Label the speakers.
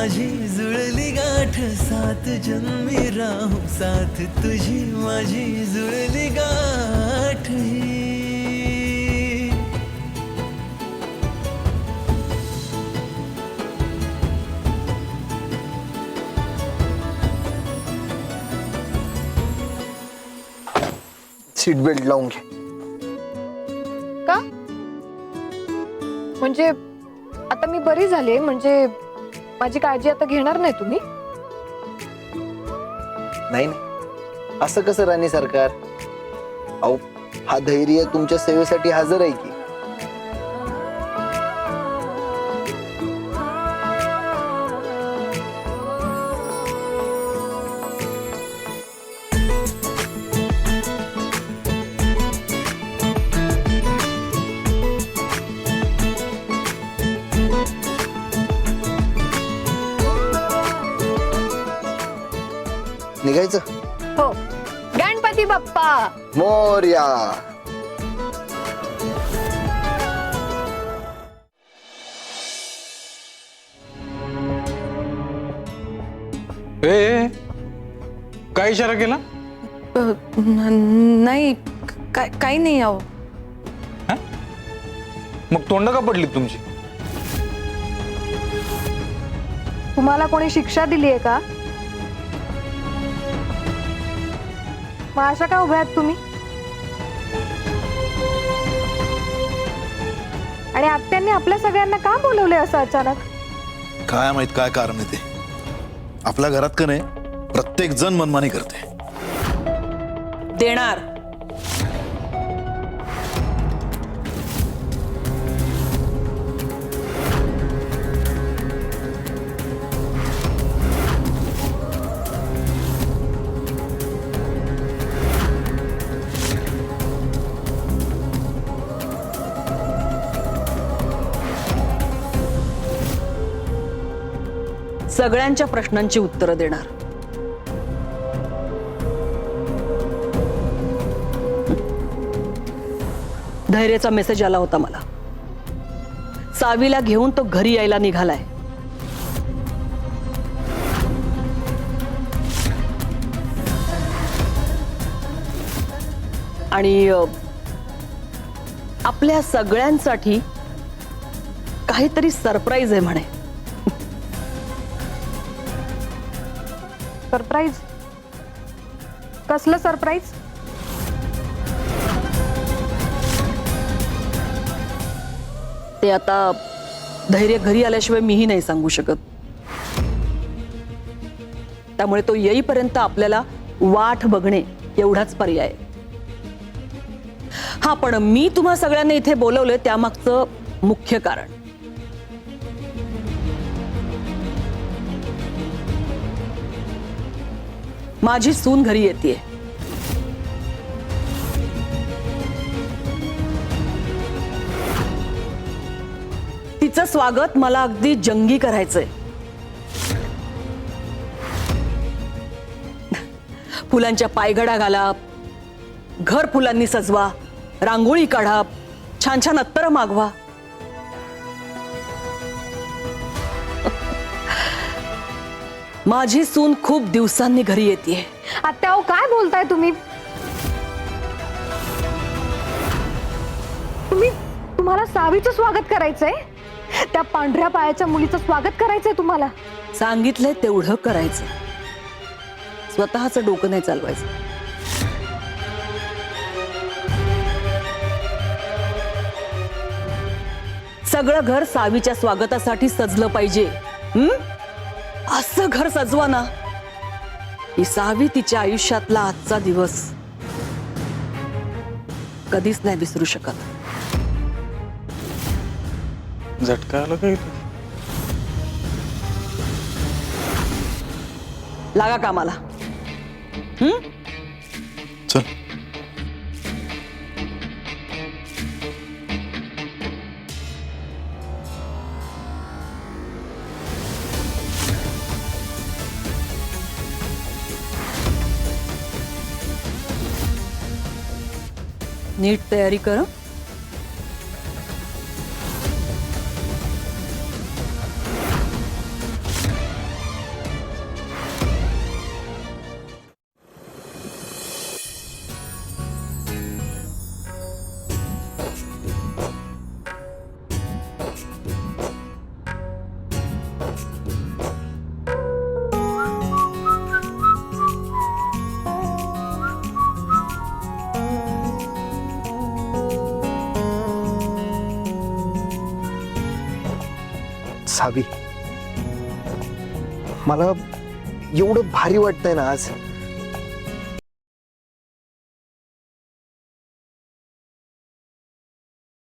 Speaker 1: माझी जुळली गाठ, सात जन्मी राहू साथ तुझी माझी जुळली गाठ ही.
Speaker 2: सीट बेल्ट लावून घे.
Speaker 3: का? म्हणजे आता मी बरी झाले, म्हणजे माझी काळजी आता घेणार नाही तुम्ही?
Speaker 2: नाही नाही, असं कसं राणी सरकार? अहो, हा धैर्य तुमच्या सेवेसाठी हजर आहे की. निघायचं?
Speaker 3: हो. गणपती बाप्पा
Speaker 2: मोरया.
Speaker 4: ए, काय इशारा केला?
Speaker 5: नाही, काही नाही आहो.
Speaker 4: मग तोंड का पडली तुमची?
Speaker 3: तुम्हाला कोणी शिक्षा दिली आहे का? मग अशा काय उभ्या आहात तुम्ही? आणि आत्यांनी आपल्या सगळ्यांना का बोलवले असं अचानक?
Speaker 6: काय माहित काय कारण आहे ते. आपल्या घरात का नाही प्रत्येक जण मनमानी करते.
Speaker 5: देणार. सगळ्यांच्या प्रश्नांची उत्तरं देणार. धैर्याचा मेसेज आला होता मला. सावीला घेऊन तो घरी यायला निघालाय. आणि आपल्या सगळ्यांसाठी काहीतरी सरप्राईज आहे म्हणे.
Speaker 3: सरप्राईज? कसलं सरप्राईज?
Speaker 5: ते आता धैर्य घरी आल्याशिवाय मीही नाही सांगू शकत. त्यामुळे तो येईपर्यंत आपल्याला वाट बघणे एवढाच पर्याय. हा, पण मी तुम्हा सगळ्यांना इथे बोलवलंय त्यामागचं मुख्य कारण माझी सून घरी येतेय. तिचं स्वागत मला अगदी जंगी करायचंय. फुलांच्या पायघडा घाला, घर फुलांनी सजवा, रांगोळी काढा, छान छान अत्तर मागवा. माझी सून खूप दिवसांनी घरी येतेय.
Speaker 3: आत्या, अहो काय बोलताय तुम्ही? तुम्हाला सावीचं स्वागत करायचंय? त्या पांढऱ्या पायाच्या मुलीचं स्वागत करायचंय तुम्हाला?
Speaker 5: सांगितलंय तेवढं करायचं. स्वतःचं डोकं नाही चालवायचं. सगळं घर सावीच्या स्वागतासाठी सजलं पाहिजे. असं घर सजवा ना ही सावी तिच्या आयुष्यातला आजचा दिवस कधीच नाही विसरू शकत.
Speaker 4: झटका आला काय?
Speaker 5: लागा कामाला.
Speaker 6: चल.
Speaker 5: नीट तयारी कर.
Speaker 2: सावी, मला एवढं भारी वाटतंय ना आज.